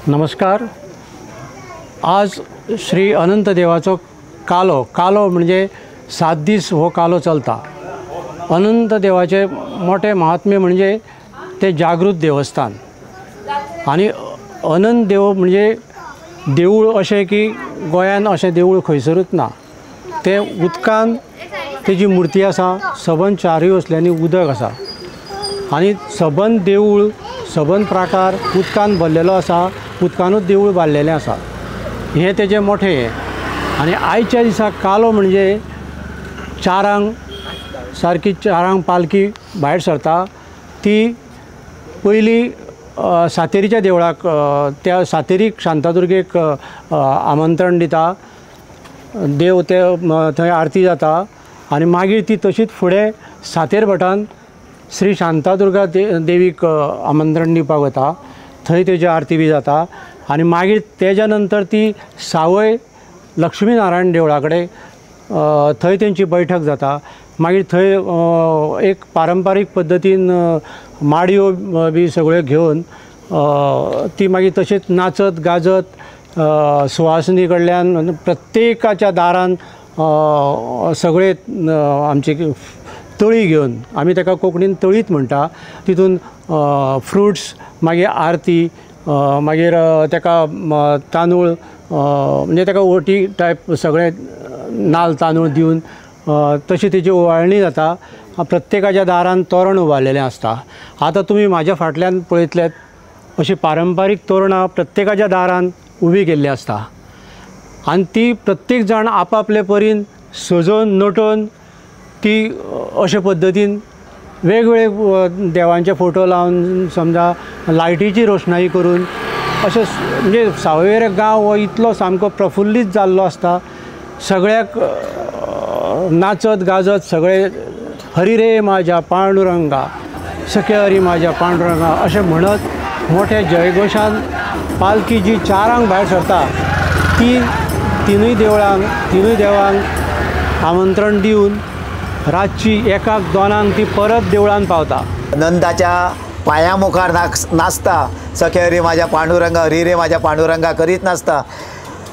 नमस्कार। आज श्री अनंत देवाचो कालो म्हणजे 7 दीस हो कालो चलता। अनंत देवाचे मोठे महात्म्य म्हणजे ते जागृत देवस्थान आणि अनंत देव म्हणजे देऊळ अशें की गोंयान अशें देऊळ खंयसरूच ना। ते उदकान तेजी मुर्ती आसा, सबंद 4 वसल्यांनी उदक आसा आणि सबंद देऊळ सबंद प्राकार उदकान भरलेलो आसा, उदकानूच देऊळ बांदलेलें आसा। हे तेजे मोठे आणि आयच्या दिसा कालो म्हणजे चारांक सारकी चारांक पालखी भायर सरता। ती पयली सातेरीच्या देवळाक त्या सातेरीक शांतादुर्गेक आमंत्रण दिता, देव ते थंय आरती जाता आणि मागीर ती तशीच फुडें सातेर भटान श्री शांतादुर्गा देवीक आमंत्रण दिवपाक वता, थंय तेजी आरती बी जाता आणि मागीर तेज्या नंतर ती सावय लक्ष्मी नारायण देवळा कडेन थंय तेंची बैठक जाता। मागीर थंय एक पारंपारीक पद्दतीन माडयो बी सगळ्यो घेवन ती मागीर तशीच नाचत गाजत सुवासिनी कडल्यान प्रत्येकाच्या दारान सगळे आमचे तळी घेवन, आमी ताका कोंकणीन तळीत म्हणटा, तितून फ्रुट्स मागीर आरती मागीर ताका तांदूळ म्हणजे ताका ओटी टायप सगळे नाल्ल तांदूळ दिवन तशी तेजी ओवाळणी जाता। प्रत्येकाच्या दारान तोरण उबारलेलें आसता। आतां तुमी म्हाज्या फाटल्यान पळयतलेत अशी पारंपारीक तोरणां प्रत्येकाच्या दारान उबी केल्ली आसता आनी ती प्रत्येक जाण आपआपले परीन सजोवन नटोवन ती अशे पद्दतीन वेगवेगळे देवांचे फोटो लावन समजा लायटीची रोशनाई करून अशें म्हणजे सावयवेरें गांव हो इतलो सामको प्रफुल्लीत जाल्लो आसता। सगळ्याक नाचत गाजत सगळे हरी रे म्हाज्या पांडुरंगा, सखे हरी म्हाज्या पांडुरंगा अशें म्हणत मोठ्या जयघोशान पालखी जी चारांक भायर सरता ती तिनूय देवांक आमंत्रण दिवन रातची 1-2 ती परत देवळान पावता। अनंताच्या पांया मुखार नाचता, सखे हरी म्हाज्या पांडुरंगा, हरी रे म्हाज्या पांडुरंगा करीत नाचता।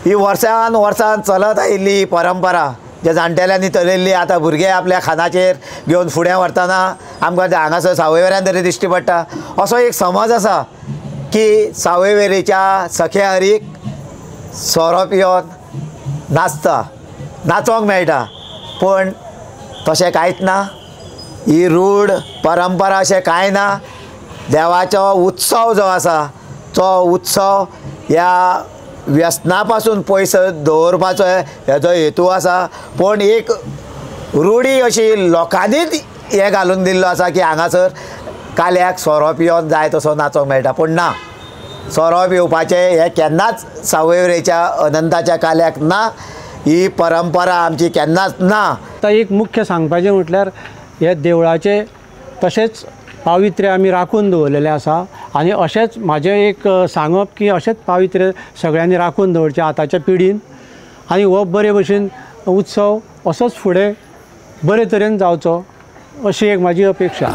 ही वर्सान चलत आयिल्ली ही परंपरा जे जाणटेल्यांनी चलयल्ली आतां भुरगे आपल्या खानाचेर घेवन फुडें व्हरतना आमकां हांगासर सावयवेऱ्यान तरी दिश्टी पडटा। असो एक समज आसा की सावयवेरेच्या सखे हरीक सोरो पिवन नाचोंक मेळटा, पण तशें कांयच ना। ही रूढ परंपरा अशें कांय ना। देवाचो उत्सव जो आसा तो उत्सव ह्या व्यसना पासून पयस दवरपाचो हेजो हेतू आसा, पण एक रूढी अशी लोकांनीच हे घालून दिल्लो आसा की हांगासर काल्याक सोरो पिवन जाय तसो नाचोंक मेळटा, पण ना। सोरो पिवपाचें हें केन्नाच सावयवेरेच्या अनंताच्या काल्याक ना। ही परंपरा आमची केन्नाच ना। आतां एक मुख्य सांगपाचें म्हटल्यार हे देवळाचे तशेंच पावित्र्य आमी राखून दवरलेलें आसा आनी अशेंच म्हाजें एक सांगप की अशेंच पावित्र्य सगळ्यांनी राखून दवरचें आतांच्या पिढीन आनी हो बरे भशेन उत्सव असोच फुडें बरे तरेन जावचो अशी एक म्हाजी अपेक्षा।